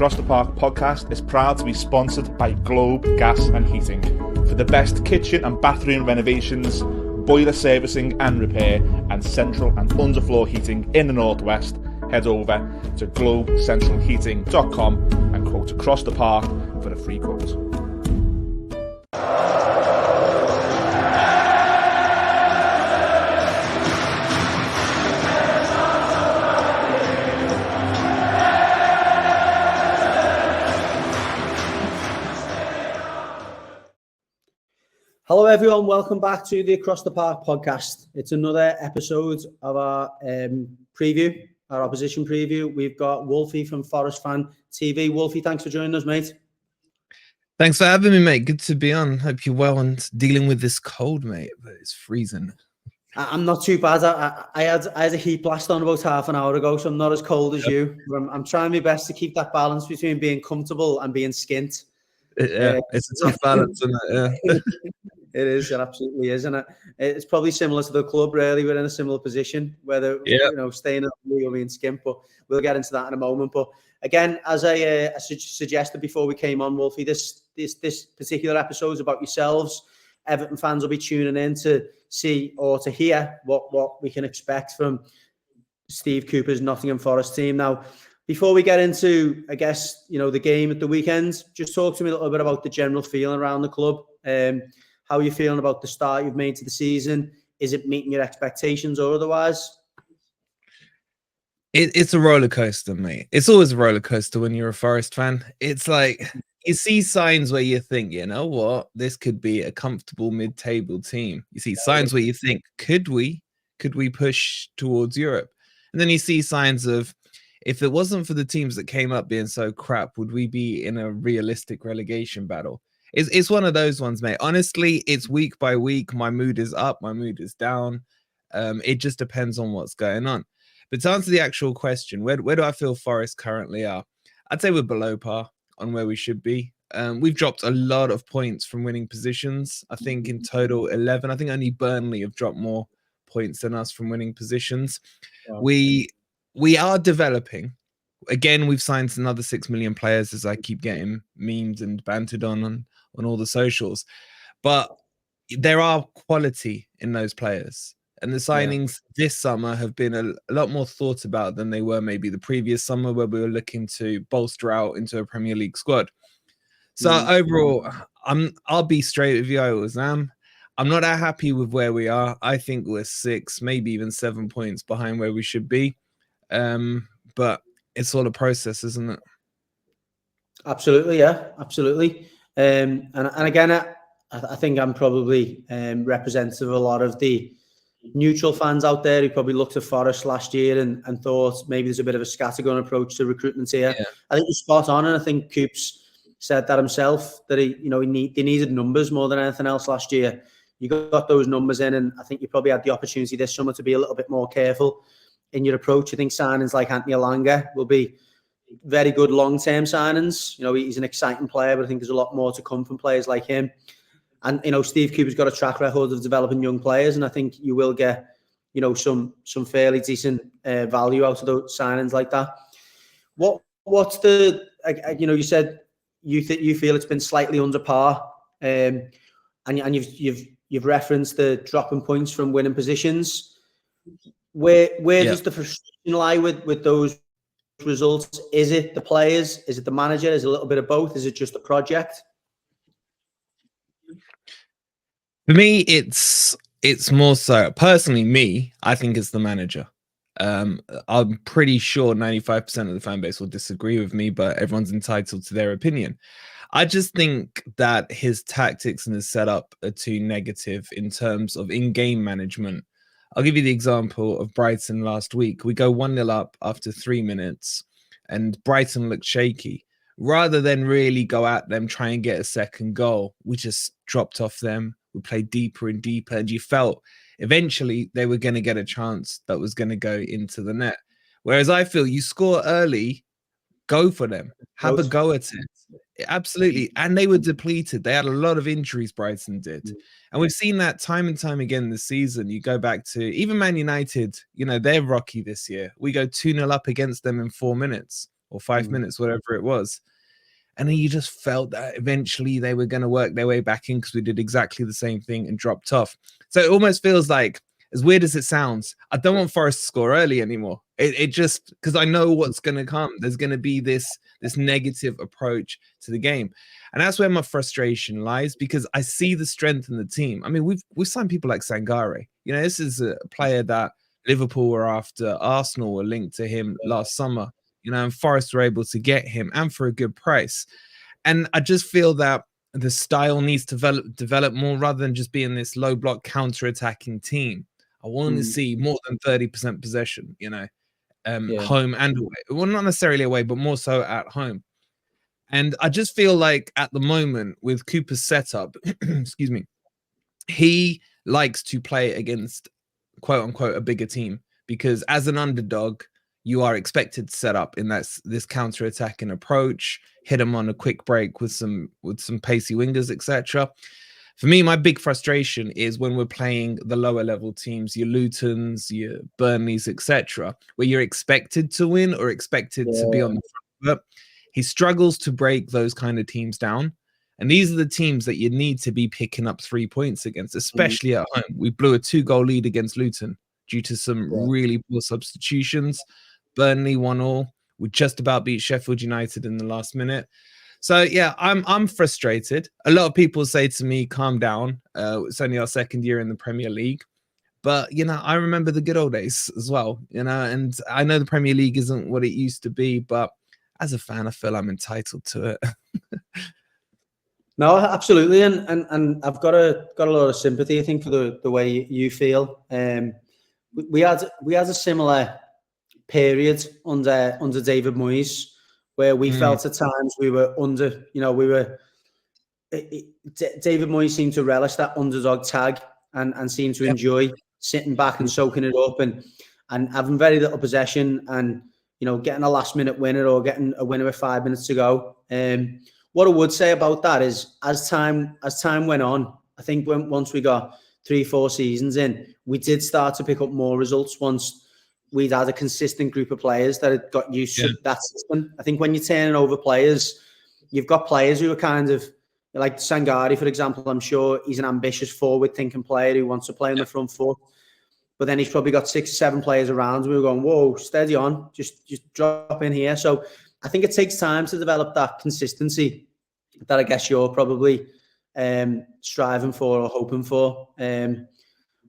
Across the Park podcast is proud to be sponsored by Globe Gas and Heating. For the best kitchen and bathroom renovations, boiler servicing and repair, and central and underfloor heating in the Northwest, head over to globecentralheating.com and quote Across the Park for a free quote. Hello everyone, welcome back to the Across the Park podcast. It's another episode of our preview, our opposition preview. We've got Wolfie from Forest Fan TV. Wolfie, thanks for joining us, mate. Thanks for having me, mate. Good to be on. Hope you're well and dealing with this cold, mate. But it's freezing. I'm not too bad. I had a heat blast on about half an hour ago, so I'm not as cold as you. I'm trying my best to keep that balance between being comfortable and being skint. It's a tough balance, isn't it? Yeah. It is, it absolutely is, and it's probably similar to the club. Really, we're in a similar position, whether staying up or being skimp. But we'll get into that in a moment. But again, as I suggested before we came on, Wolfie, this particular episode is about yourselves. Everton fans will be tuning in to see or to hear what we can expect from Steve Cooper's Nottingham Forest team. Now, before we get into, I guess, the game at the weekend, just talk to me a little bit about the general feeling around the club. How are you feeling about the start you've made to the season? Is it meeting your expectations or otherwise? It's a roller coaster, mate. It's always a roller coaster when you're a Forest fan. It's like you see signs where you think, you know what, this could be a comfortable mid-table team. You see signs where you think, could we push towards Europe? And then you see signs of, if it wasn't for the teams that came up being so crap, would we be in a realistic relegation battle? It's one of those ones, mate. Honestly, it's week by week. My mood is up, my mood is down. It just depends on what's going on. But to answer the actual question, where do I feel Forest currently are? I'd say we're below par on where we should be. We've dropped a lot of points from winning positions. I think in total 11. I think only Burnley have dropped more points than us from winning positions. Wow. We are developing. Again, we've signed another 6 million players, as I keep getting memed and bantered on all the socials. But there are quality in those players. And the signings this summer have been a lot more thought about than they were maybe the previous summer, where we were looking to bolster out into a Premier League squad. So overall, I'll be straight with you. I always am. I'm not that happy with where we are. I think we're 6, maybe even 7 points behind where we should be. But it's all a process, isn't it? Absolutely, yeah, absolutely. And again, I think I'm probably representative of a lot of the neutral fans out there who probably looked at Forest last year and thought maybe there's a bit of a scattergun approach to recruitment here. Yeah. I think you're spot on, and I think Coops said that himself, that they needed numbers more than anything else last year. You got those numbers in, and I think you probably had the opportunity this summer to be a little bit more careful in your approach. I think signings like Anthony Elanga will be very good long-term signings. He's an exciting player, but I think there's a lot more to come from players like him. And, Steve Cooper's got a track record of developing young players, and I think you will get, some fairly decent value out of those signings like that. What's the, you said you feel it's been slightly under par, and you've referenced the dropping points from winning positions. Where does the frustration lie with those results? Is it the players? Is it the manager? Is it a little bit of both? Is it just the project? For me, it's more so, personally, I think it's the manager. I'm pretty sure 95% of the fan base will disagree with me, but everyone's entitled to their opinion. I just think that his tactics and his setup are too negative in terms of in-game management. I'll give you the example of Brighton last week. We go 1-0 up after 3 minutes, and Brighton looked shaky. Rather than really go at them, try and get a second goal, we just dropped off them. We played deeper and deeper, and you felt eventually they were going to get a chance that was going to go into the net. Whereas I feel you score early, go for them, have a go at it. Absolutely. And they were depleted. They had a lot of injuries, Brighton did. And we've seen that time and time again this season. You go back to even Man United, they're rocky this year. We go 2-0 up against them in 4 minutes. or 5 minutes, whatever it was. And then you just felt that eventually they were going to work their way back in because we did exactly the same thing and dropped off. So it almost feels like, as weird as it sounds, I don't want Forest to score early anymore. It just, because I know what's going to come. There's going to be this negative approach to the game. And that's where my frustration lies, because I see the strength in the team. I mean, we've signed people like Sangare. You know, this is a player that Liverpool were after, Arsenal were linked to him last summer. You know, and Forest were able to get him, and for a good price. And I just feel that the style needs to develop more, rather than just being this low block counter-attacking team. I want to see more than 30% possession, you know, home and away. Well, not necessarily away, but more so at home. And I just feel like at the moment with Cooper's setup, excuse me, he likes to play against, quote unquote, a bigger team, because as an underdog, you are expected to set up in this counter-attacking approach, hit them on a quick break with some pacey wingers, etc. For me, my big frustration is when we're playing the lower level teams, your Lutons, your Burnleys, etc., where you're expected to win or expected to be on the front foot. He struggles to break those kind of teams down. And these are the teams that you need to be picking up 3 points against, especially at home. We blew a 2-goal lead against Luton due to some really poor substitutions. Burnley 1-1. We just about beat Sheffield United in the last minute. So yeah, I'm frustrated. A lot of people say to me, calm down. It's only our second year in the Premier League. But, you know, I remember the good old days as well, you know, and I know the Premier League isn't what it used to be, but as a fan, I feel I'm entitled to it. No, absolutely, and I've got a lot of sympathy, I think, for the way you feel. We had a similar period under David Moyes, where we felt at times we were under, you know, David Moyes seemed to relish that underdog tag and seemed to enjoy sitting back and soaking it up and having very little possession and, you know, getting a last minute winner or getting a winner with 5 minutes to go. What I would say about that is, as time went on, I think once we got 3-4 seasons in, we did start to pick up more results once we'd had a consistent group of players that had got used to that system. I think when you're turning over players, you've got players who are kind of like Sangare, for example. I'm sure he's an ambitious forward-thinking player who wants to play on the front foot. But then he's probably got 6 or 7 players around who are going, whoa, steady on, just drop in here. So I think it takes time to develop that consistency that I guess you're probably striving for or hoping for.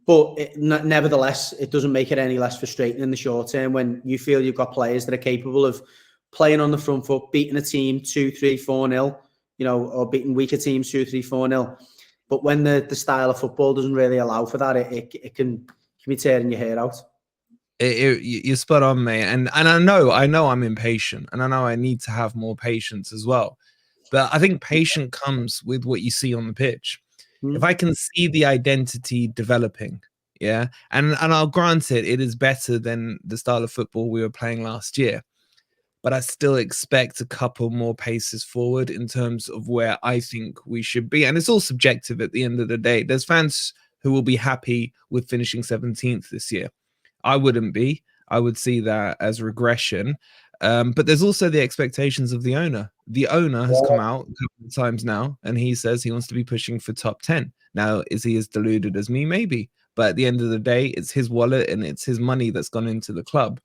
But nevertheless, it doesn't make it any less frustrating in the short term when you feel you've got players that are capable of playing on the front foot, beating a team 2-3, 4-0, you know, or beating weaker teams 2-3, 4-0. But when the style of football doesn't really allow for that, it can be tearing your hair out. You're spot on, mate. And I know I'm impatient, and I know I need to have more patience as well. But I think patience comes with what you see on the pitch. If I can see the identity developing, and I'll grant it is better than the style of football we were playing last year. But I still expect a couple more paces forward in terms of where I think we should be. And it's all subjective at the end of the day. There's fans who will be happy with finishing 17th this year. I wouldn't be. I would see that as regression. But there's also the expectations of the owner. The owner has come out a couple of times now, and he says he wants to be pushing for top 10. Now, is he as deluded as me? Maybe. But at the end of the day, it's his wallet and it's his money that's gone into the club.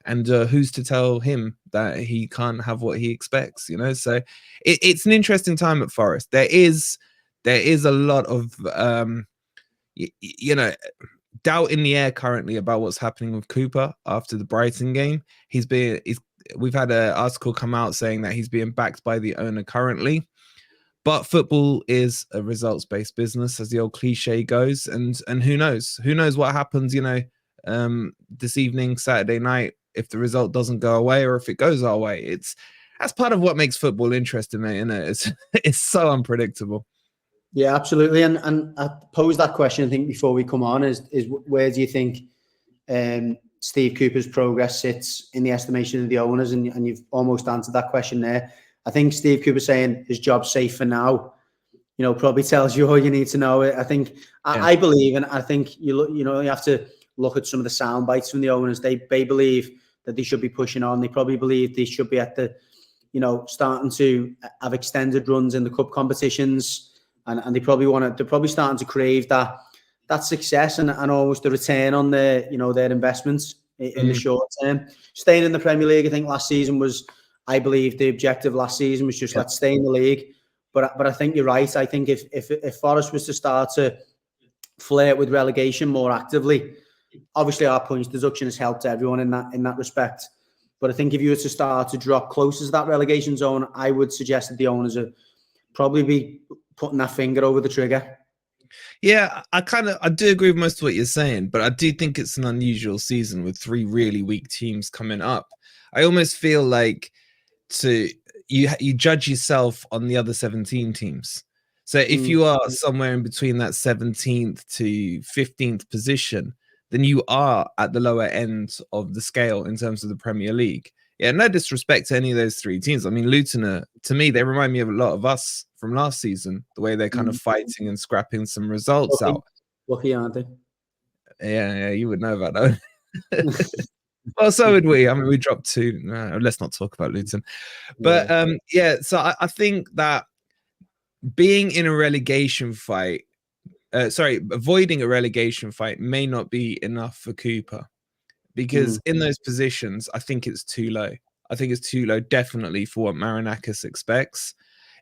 And who's to tell him that he can't have what he expects, you know? So it's an interesting time at Forest. There is a lot of, doubt in the air currently about what's happening with Cooper after the Brighton game. We've had an article come out saying that he's being backed by the owner currently. But football is a results-based business, as the old cliche goes. And who knows? Who knows what happens, you know, this evening, Saturday night, if the result doesn't go away or if it goes our way. That's part of what makes football interesting, mate, isn't it? It's so unpredictable. Yeah, absolutely. And I posed that question, I think, before we come on, is where do you think Steve Cooper's progress sits in the estimation of the owners? And you've almost answered that question there. I think Steve Cooper saying his job's safe for now, you know, probably tells you all you need to know. I think, I believe, and I think you have to look at some of the sound bites from the owners. They believe that they should be pushing on. They probably believe they should be at the, starting to have extended runs in the cup competitions, and they're probably starting to crave that success and almost the return on their investments in the short term. Staying in the Premier League, I think I believe the objective last season was just let's stay in the league. But I think you're right. I think if Forest was to start to flirt with relegation more actively, obviously our points deduction has helped everyone in that respect. But I think if you were to start to drop closer to that relegation zone, I would suggest that the owners would probably be putting that finger over the trigger. Yeah, I do agree with most of what you're saying, but I do think it's an unusual season with 3 really weak teams coming up. I almost feel like you judge yourself on the other 17 teams. So if you are somewhere in between that 17th to 15th position, then you are at the lower end of the scale in terms of the Premier League. Yeah, no disrespect to any of those 3 teams. I mean, Luton, to me, they remind me of a lot of us from last season, the way they're kind of fighting and scrapping some results out. Lucky, aren't they? Yeah, you would know about that. Well, so would we. I mean, we dropped 2. Let's not talk about Luton. But so I think that being in a relegation fight, avoiding a relegation fight may not be enough for Cooper, because in those positions, I think it's too low. I think it's too low, definitely, for what Marinakis expects.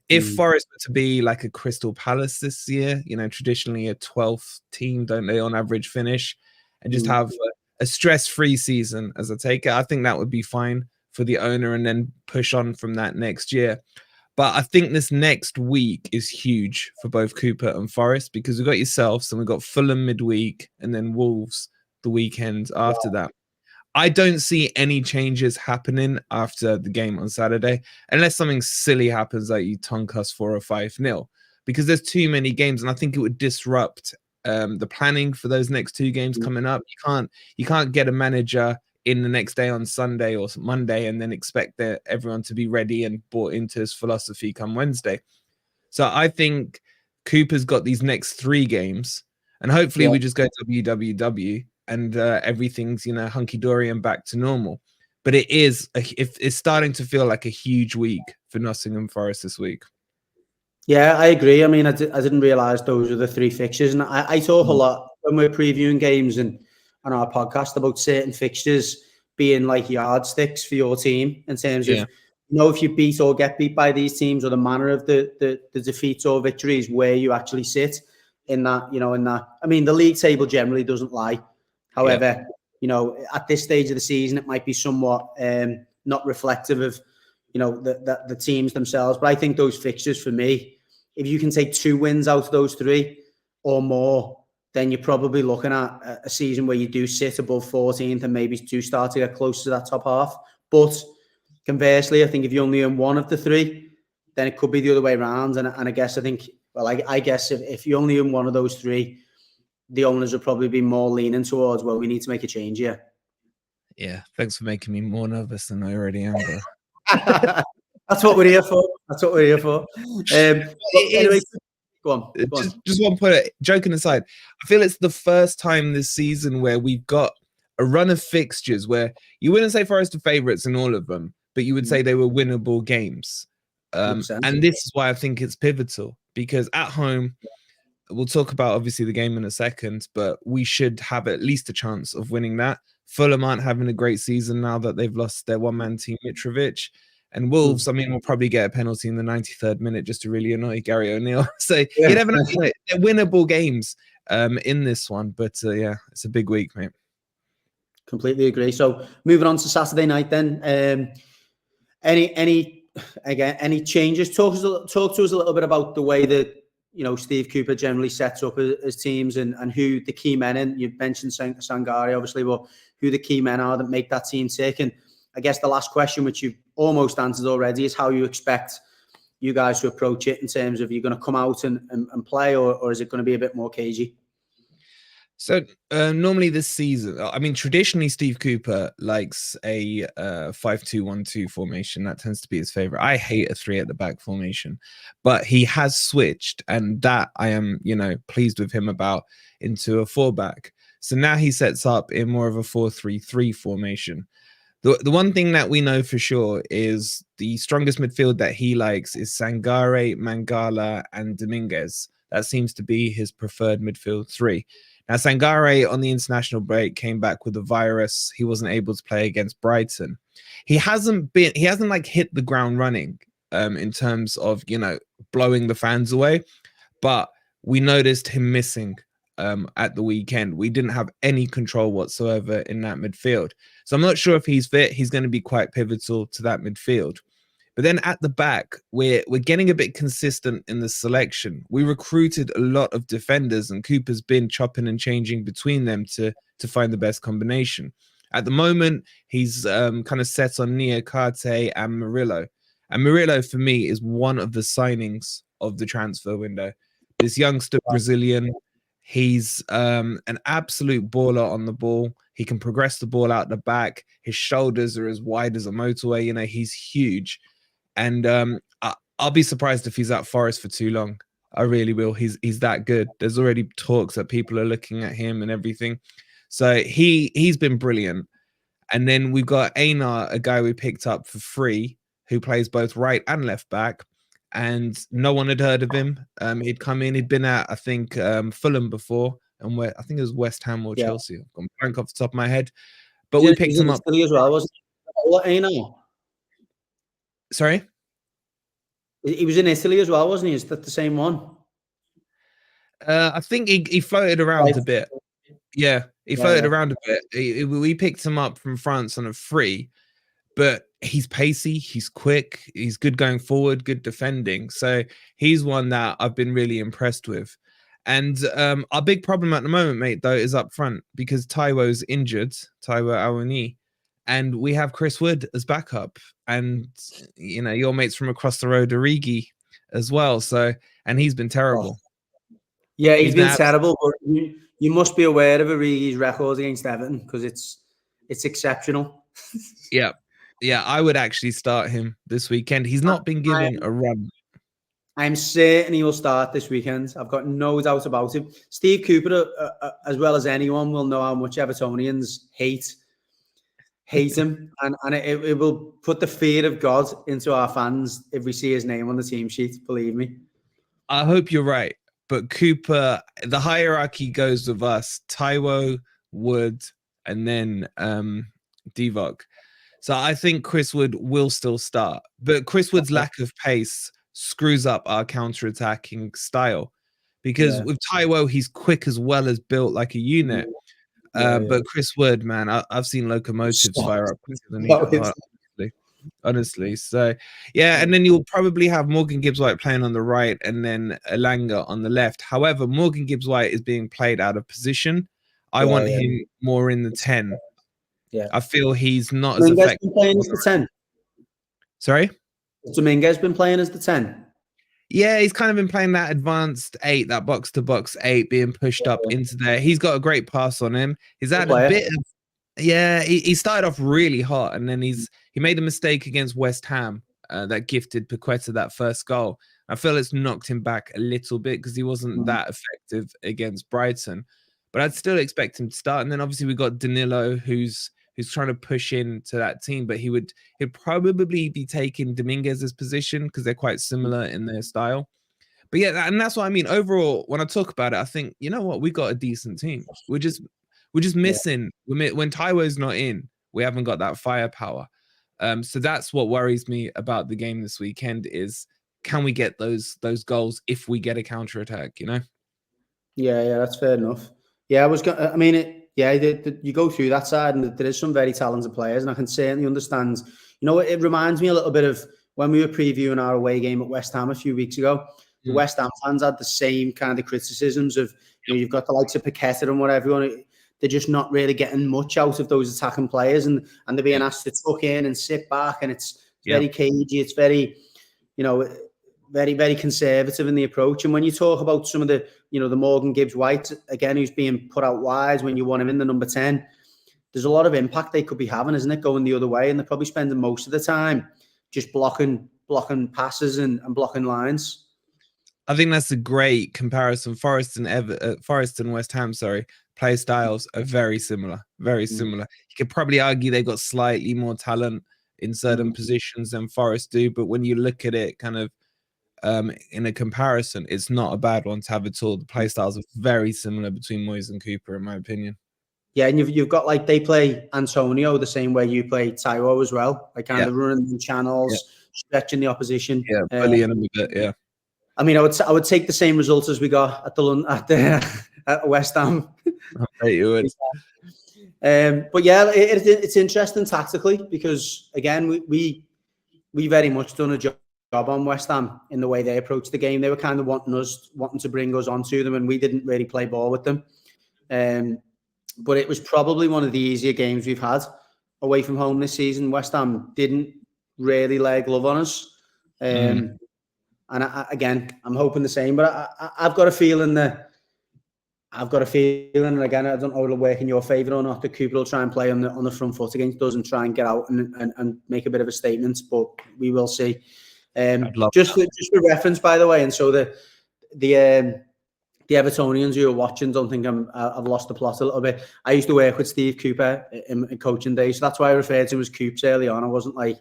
If Forest were to be like a Crystal Palace this year, traditionally a 12th team, don't they, on average finish, and just have a stress-free season as I take it, I think that would be fine for the owner, and then push on from that next year. But I think this next week is huge for both Cooper and Forest, because we've got yourselves and we've got Fulham midweek and then Wolves the weekend after that. I don't see any changes happening after the game on Saturday, unless something silly happens, like you tonk us 4 or 5-0, because there's too many games, and I think it would disrupt the planning for those next 2 games coming up. You can't get a manager in the next day on Sunday or Monday and then expect everyone to be ready and bought into his philosophy come Wednesday. So I think Cooper's got these next 3 games, and hopefully we just go WWW and everything's hunky-dory and back to normal. But it's starting to feel like a huge week for Nottingham Forest this week. Yeah, I agree. I mean, I didn't realise those were the 3 fixtures, and I talk a lot when we're previewing games and on our podcast about certain fixtures being like yardsticks for your team in terms of if you beat or get beat by these teams, or the manner of the defeats or victories, where you actually sit in that. I mean, the league table generally doesn't lie. However, at this stage of the season, it might be somewhat not reflective of, the teams themselves. But I think those fixtures, for me, if you can take 2 wins out of those 3 or more, then you're probably looking at a season where you do sit above 14th and maybe do start to get close to that top half. But conversely, I think if you only own 1 of the 3, then it could be the other way around. And I guess I guess if you only own 1 of those 3, the owners will probably be more leaning towards, well, we need to make a change here. Yeah, thanks for making me more nervous than I already am, bro. That's what we're here for. Anyway, go on. Just one point. Joking aside, I feel it's the first time this season where we've got a run of fixtures where you wouldn't say Forest are favourites in all of them, but you would say they were winnable games. And this is why I think it's pivotal, because at home, we'll talk about obviously the game in a second, but we should have at least a chance of winning that. Fulham aren't having a great season now that they've lost their one-man team, Mitrovic. And Wolves, I mean, will probably get a penalty in the 93rd minute just to really annoy Gary O'Neill. So you never know. They're winnable games in this one. But it's a big week, mate. Completely agree. So moving on to Saturday night then. Any changes? Talk to us a little bit about the way that Steve Cooper generally sets up his teams and who the key men in. You've mentioned Sangari, obviously, but who the key men are that make that team tick. And I guess the last question, which you've almost answered already, is how you expect you guys to approach it in terms of, you're going to come out and play, or is it going to be a bit more cagey? So normally this season, I mean, traditionally Steve Cooper likes a 5-2-1-2 formation. That tends to be his favorite. I hate a 3 at the back formation, but he has switched, and that I am, pleased with him about, into a 4-back. So now he sets up in more of a 4-3-3 formation. The one thing that we know for sure is the strongest midfield that he likes is Sangare, Mangala, and Dominguez. That seems to be his preferred midfield three. Now, Sangare on the international break came back with a virus. He wasn't able to play against Brighton. He hasn't like hit the ground running in terms of, blowing the fans away, but we noticed him missing at the weekend. We didn't have any control whatsoever in that midfield. So I'm not sure if he's fit. He's going to be quite pivotal to that midfield. But then at the back, we're getting a bit consistent in the selection. We recruited a lot of defenders, and Cooper's been chopping and changing between them to find the best combination. At the moment, he's kind of set on Niakate and Murillo. And Murillo, for me, is one of the signings of the transfer window. This youngster Brazilian, he's an absolute baller on the ball. He can progress the ball out the back. His shoulders are as wide as a motorway. He's huge. And I'll be surprised if he's at Forest for too long. I really will. He's that good. There's already talks that people are looking at him and everything. So he's been brilliant. And then we've got Einar, a guy we picked up for free, who plays both right and left back. And no one had heard of him. He'd come in. He'd been at, I think, Fulham before. And I think it was West Ham or Chelsea. I've gone blank off the top of my head. But we picked him up. As well, wasn't he? Einar? Sorry? He was in Italy as well, wasn't he? Is that the same one? I think he floated around a bit. Yeah, he floated around a bit. We picked him up from France on a free, but he's pacey, he's quick, he's good going forward, good defending. So he's one that I've been really impressed with. And our big problem at the moment, mate, though, is up front because Taiwo's injured, Taiwo Awoniyi. And we have Chris Wood as backup. And, your mates from across the road, Origi, as well. So, and he's been terrible. Yeah, he's been terrible. But you must be aware of Origi's record against Everton because it's exceptional. Yeah. Yeah, I would actually start him this weekend. He's not been given a run. I'm certain he will start this weekend. I've got no doubt about it. Steve Cooper, as well as anyone, will know how much Evertonians hate him, and it will put the fear of God into our fans if we see his name on the team sheet. Believe me. I hope you're right, but Cooper, the hierarchy goes with us: Taiwo, Wood, and then Divock. So I think Chris Wood will still start, but Chris Wood's lack of pace screws up our counter-attacking style because with Taiwo, he's quick as well as built like a unit. But Chris Wood, man, I've seen locomotives fire up quicker than he. Honestly. So, yeah, and then you'll probably have Morgan Gibbs-White playing on the right and then Elanga on the left. However, Morgan Gibbs-White is being played out of position. I want him more in the 10. Yeah, I feel he's not as effective. Been playing as the 10. Sorry? Dominguez been playing as the 10. Yeah, he's kind of been playing that advanced 8, that box-to-box 8, being pushed up into there. He's got a great pass on him. He's had a bit of... Yeah, he started off really hot, and then he made a mistake against West Ham that gifted Paqueta that first goal. I feel it's knocked him back a little bit because he wasn't that effective against Brighton. But I'd still expect him to start. And then obviously we got Danilo, who's trying to push into that team, but he'd probably be taking Dominguez's position because they're quite similar in their style. But yeah, and that's what I mean. Overall, when I talk about it, I think, you know what, we got a decent team. We're just missing when Taiwo's not in, we haven't got that firepower. So that's what worries me about the game this weekend is, can we get those goals if we get a counter attack, Yeah, that's fair enough. Yeah, you go through that side and there is some very talented players, and I can certainly understand. It reminds me a little bit of when we were previewing our away game at West Ham a few weeks ago. The West Ham fans had the same kind of criticisms of, you've got the likes of Paqueta and whatever. They're just not really getting much out of those attacking players, and they're being asked to tuck in and sit back, and it's very cagey. It's very, very, very conservative in the approach. And when you talk about some of the, the Morgan Gibbs-White, again, who's being put out wide when you want him in the number 10, there's a lot of impact they could be having, isn't it, going the other way? And they're probably spending most of the time just blocking passes and blocking lines. I think that's a great comparison. Forest and West Ham, sorry, play styles are very similar. Very similar. You could probably argue they've got slightly more talent in certain positions than Forest do, but when you look at it kind of in a comparison, it's not a bad one to have at all. The play styles are very similar between Moyes and Cooper, in my opinion. Yeah, and you've got like they play Antonio the same way you play Taiwo as well, like kind of running the channels, stretching the opposition. Yeah, bullying them a bit. Yeah. I mean, I would take the same results as we got at West Ham. I bet you would. But yeah, it's interesting tactically because again, we very much done a job on West Ham in the way they approached the game. They were kind of wanting to bring us onto them, and we didn't really play ball with them. But it was probably one of the easier games we've had away from home this season. West Ham didn't really lay a glove on us. And again, I'm hoping the same. But I've got a feeling and again, I don't know if it'll work in your favour or not, that Cooper will try and play on the front foot against us and try and get out and make a bit of a statement. But we will see. Just for reference, by the way, and so the Evertonians who are watching don't think I've lost the plot a little bit. I used to work with Steve Cooper in coaching days, so that's why I referred to him as Coops early on. I wasn't I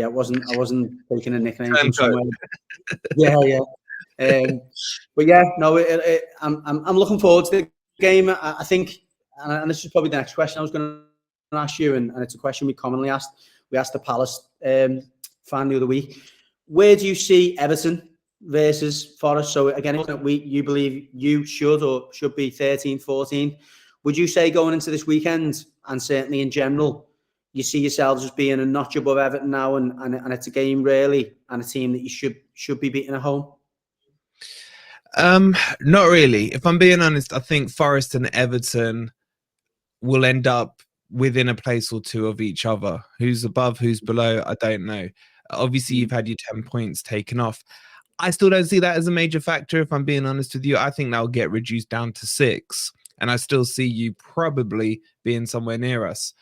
wasn't taking a nickname from somewhere. Yeah. But yeah, no, I'm looking forward to the game. I think, and this is probably the next question I was going to ask you, and it's a question we commonly asked. We asked the Palace fan the other week. Where do you see Everton versus Forest? So again, you believe you should be 13, 14. Would you say going into this weekend, and certainly in general, you see yourselves as being a notch above Everton now, and it's a game really, and a team that you should be beating at home? Not really. If I'm being honest, I think Forest and Everton will end up within a place or two of each other. Who's above, who's below, I don't know. Obviously, you've had your 10 points taken off. I still don't see that as a major factor, if I'm being honest with you. I think that'll get reduced down to 6. And I still see you probably being somewhere near us.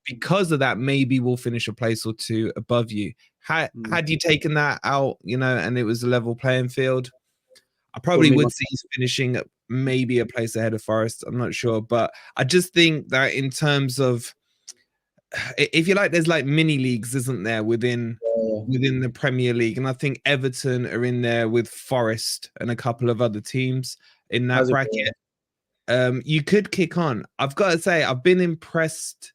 Because of that, maybe we'll finish a place or two above you. Had you taken that out, and it was a level playing field, I probably would see us finishing maybe a place ahead of Forest. I'm not sure. But I just think that in terms of, if you like, there's like mini leagues, isn't there, within the Premier League? And I think Everton are in there with Forest and a couple of other teams in that bracket. You could kick on. I've got to say, I've been impressed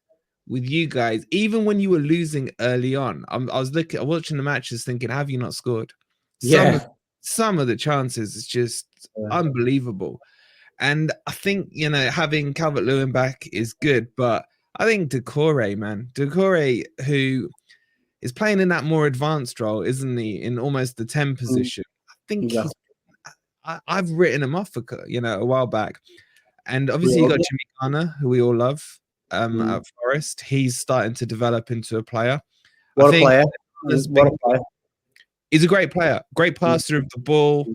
with you guys, even when you were losing early on. I was watching the matches thinking, have you not scored? Some of the chances is just unbelievable. And I think, having Calvert-Lewin back is good, but I think Doucouré, man. Doucouré, who is playing in that more advanced role, isn't he? In almost the 10 position. I think I've written him off a while back. And obviously you got Jimmy Garner, who we all love at Forest. He's starting to develop into a player. What a player. He's a great player. Great passer of the ball.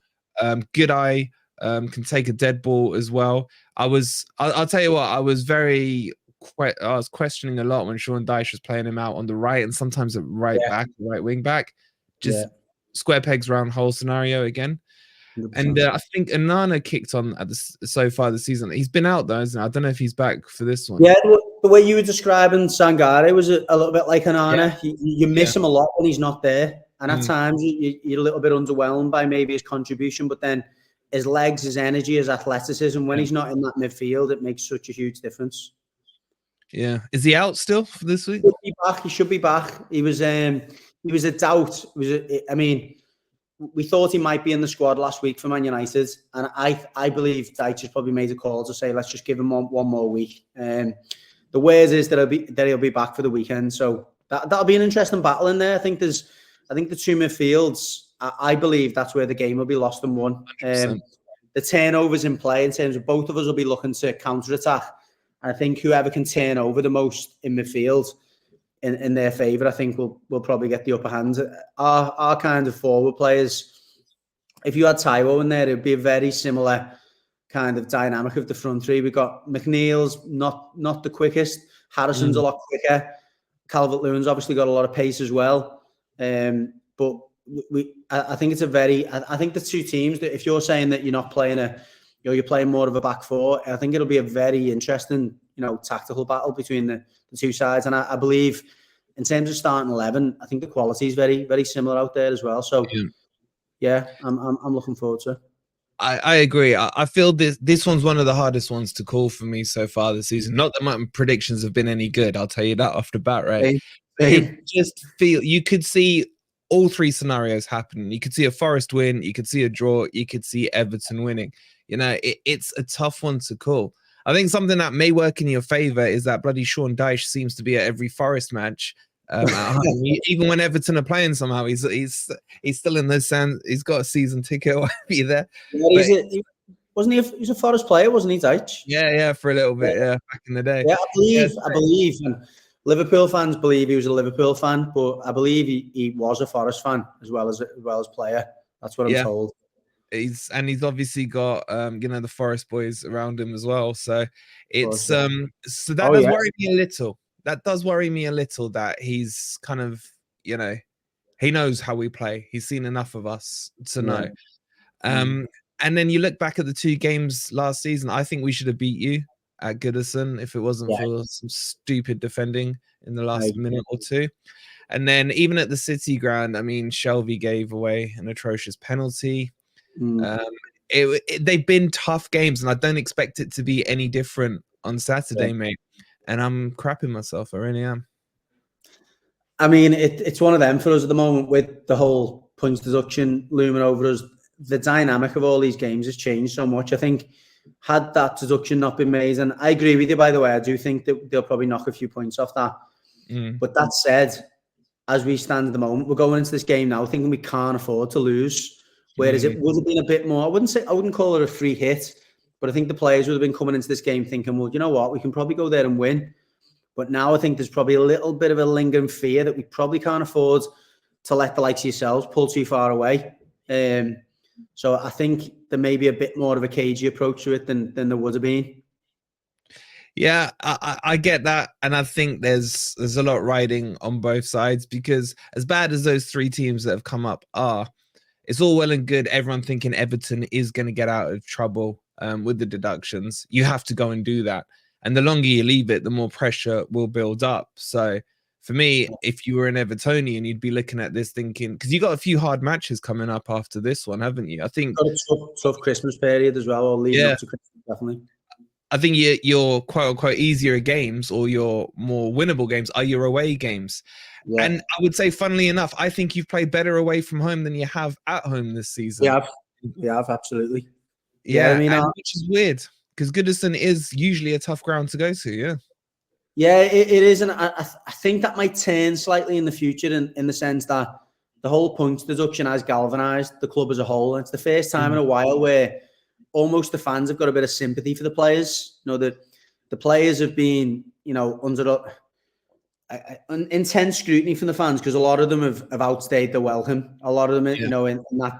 Good eye. Can take a dead ball as well. I'll tell you what, I was questioning a lot when Sean Dyche was playing him out on the right and sometimes at right back, right wing back. Just square pegs round hole scenario again. 100%. And I think Onana kicked on so far this season. He's been out though, isn't he? I don't know if he's back for this one. Yeah, the way you were describing Sangare was a little bit like Onana. You miss him a lot when he's not there. And at times you're a little bit underwhelmed by maybe his contribution, but then his legs, his energy, his athleticism, when he's not in that midfield, it makes such a huge difference. Yeah. Is he out still for this week? He should be back. He was a doubt. We thought he might be in the squad last week for Man United, and I believe Dyche has probably made a call to say, let's just give him one more week. The word is that he'll be back for the weekend, so that'll be an interesting battle in there. I think the two midfields, I believe that's where the game will be lost and won. The turnovers in play, in terms of both of us will be looking to counter-attack. I think whoever can turn over the most in midfield in their favour, I think will probably get the upper hand. Our kind of forward players, if you had Taiwo in there, it would be a very similar kind of dynamic of the front three. We've got McNeil's not the quickest. Harrison's a lot quicker. Calvert-Lewin's obviously got a lot of pace as well. But I think it's I think the two teams that if you're saying that you're not playing you're playing more of a back four, I think it'll be a very interesting, tactical battle between the two sides. And I believe in terms of starting 11, I think the quality is very, very similar out there as well. So yeah, I'm looking forward to it. I agree. I feel this one's one of the hardest ones to call for me so far this season. Not that my predictions have been any good, I'll tell you that off the bat, right? It just you could see all three scenarios happening. You could see a Forest win, you could see a draw, you could see Everton winning. It's a tough one to call. I think something that may work in your favour is that bloody Sean Dyche seems to be at every Forest match. At home. Even when Everton are playing, somehow he's still in those stands. He's got a season ticket. Or be there. Wasn't he? He was a Forest player, wasn't he, Dyche? Yeah, for a little bit. Yeah, back in the day. Yeah, I believe, and Liverpool fans believe he was a Liverpool fan, but I believe he was a Forest fan as well as player. That's what I'm told. He's obviously got the Forest boys around him as well. So it's so that does worry me a little. That does worry me a little that he's kind of, he knows how we play. He's seen enough of us to know. And then you look back at the two games last season, I think we should have beat you at Goodison if it wasn't for some stupid defending in the last minute or two. And then even at the City ground, I mean, Shelby gave away an atrocious penalty. They've been tough games, and I don't expect it to be any different on Saturday, mate. And I'm crapping myself. I really am. I mean, it's one of them for us at the moment with the whole points deduction looming over us. The dynamic of all these games has changed so much. I think had that deduction not been made, and I agree with you, by the way, I do think that they'll probably knock a few points off that. But that said, as we stand at the moment, we're going into this game now thinking we can't afford to lose. Whereas it would have been a bit more, I wouldn't call it a free hit, but I think the players would have been coming into this game thinking, well, you know what, we can probably go there and win. But now I think there's probably a little bit of a lingering fear that we probably can't afford to let the likes of yourselves pull too far away. So I think there may be a bit more of a cagey approach to it than there would have been. Yeah, I get that. And I think there's a lot riding on both sides, because as bad as those three teams that have come up are, it's all well and good everyone thinking Everton is going to get out of trouble with the deductions. You have to go and do that. And the longer you leave it, the more pressure will build up. So for me, if you were an Evertonian, you'd be looking at this thinking, because you got a few hard matches coming up after this one, haven't you? I think got a tough Christmas period as well, or leading up to Christmas, definitely. I think your quote unquote easier games or your more winnable games are your away games. Yeah. And I would say, funnily enough, I think you've played better away from home than you have at home this season. Yeah, absolutely. Yeah, I mean, which is weird because Goodison is usually a tough ground to go to. Yeah. Yeah, it is. And I think that might turn slightly in the future in the sense that the whole points deduction has galvanised the club as a whole. And it's the first time in a while where almost the fans have got a bit of sympathy for the players. That the players have been, under intense scrutiny from the fans because a lot of them have outstayed their welcome. A lot of them, in that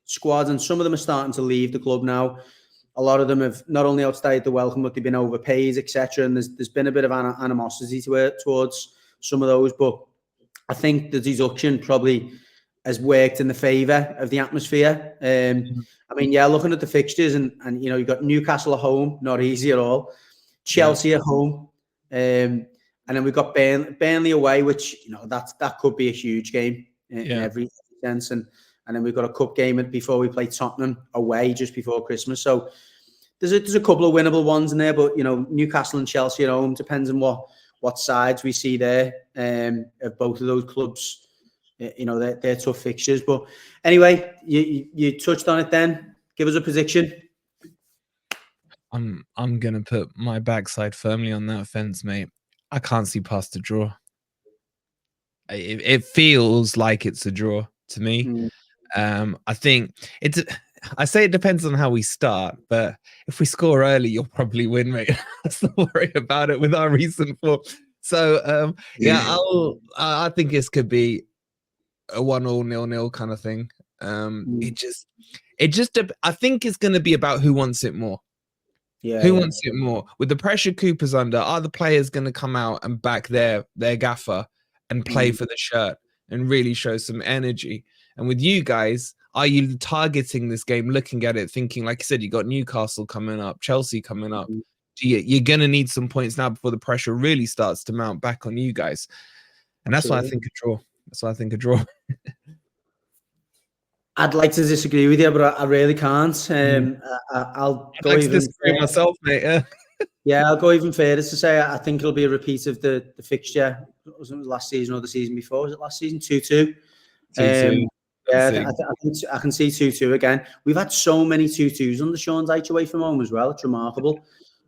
squad, and some of them are starting to leave the club now. A lot of them have not only outstayed the welcome, but they've been overpaid, etc. And there's been a bit of animosity towards some of those. But I think the deduction probably has worked in the favour of the atmosphere. I mean, looking at the fixtures and you've got Newcastle at home, not easy at all. Chelsea at home. And then we've got Burnley away, which, that could be a huge game in every sense. And then we've got a cup game before we play Tottenham away just before Christmas. So there's a couple of winnable ones in there, but, Newcastle and Chelsea at home, depends on what sides we see there of both of those clubs. They're tough fixtures. But anyway, you touched on it then. Give us a prediction. I'm going to put my backside firmly on that fence, mate. I can't see past a draw. It feels like it's a draw to me. I think I say it depends on how we start, but if we score early, you'll probably win, mate. Let's not worry about it with our recent form. So, I think this could be a 1-1, 0-0 kind of thing. I think it's going to be about who wants it more. Who wants it more? With the pressure Cooper's under, are the players going to come out and back their gaffer and play for the shirt and really show some energy. And with you guys, are you targeting this game, looking at it, thinking, like you said, you got Newcastle coming up, Chelsea coming up. You're going to need some points now before the pressure really starts to mount back on you guys. And that's why I think a draw. That's why I think a draw. I'd like to disagree with you, but I really can't. I'll I'd go like to even disagree myself, mate. Yeah, I'll go even further to say I think it'll be a repeat of the fixture. Wasn't it last season or the season before? Was it last season? 2-2. 2-2. Yeah, I can see 2-2 again. We've had so many 2-2s under Sean Dyche away from home as well. It's remarkable.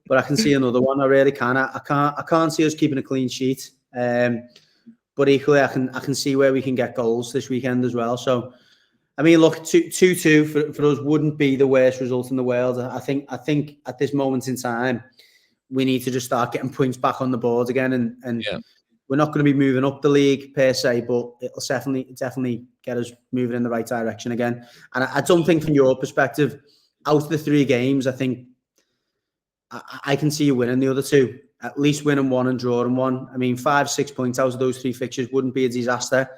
But I can see another one. I really can. I can't see us keeping a clean sheet. But equally, I can see where we can get goals this weekend as well. So, I mean, look, 2-2 for us wouldn't be the worst result in the world. I think at this moment in time, we need to just start getting points back on the board again, and we're not going to be moving up the league per se, but it'll definitely get us moving in the right direction again. And I don't think, from your perspective, out of the 3 games, I think I can see you winning the other 2, at least winning 1 and drawing 1. I mean, 5-6 points out of those 3 fixtures wouldn't be a disaster,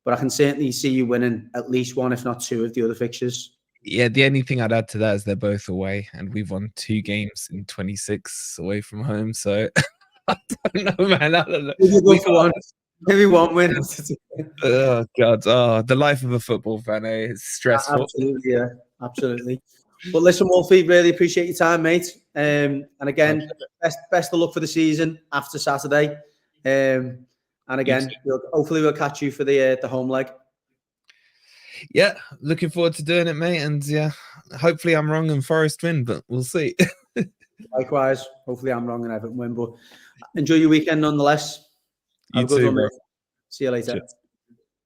but I can certainly see you winning at least 1, if not 2, of the other fixtures. Yeah, the only thing I'd add to that is they're both away, and we've won 2 games in 26 away from home. So I don't know, man. I don't know. Maybe one win. Oh God! Oh, the life of a football fan. It's stressful. Absolutely, yeah, absolutely. But listen, Wolfie, really appreciate your time, mate. And again, best of luck for the season after Saturday. And again, hopefully we'll catch you for the home leg. Yeah, looking forward to doing it, mate. And yeah, hopefully I'm wrong and Forest win, but we'll see. Likewise, hopefully I'm wrong and Everton win. But enjoy your weekend nonetheless. You too, bro. See you later. Cheers.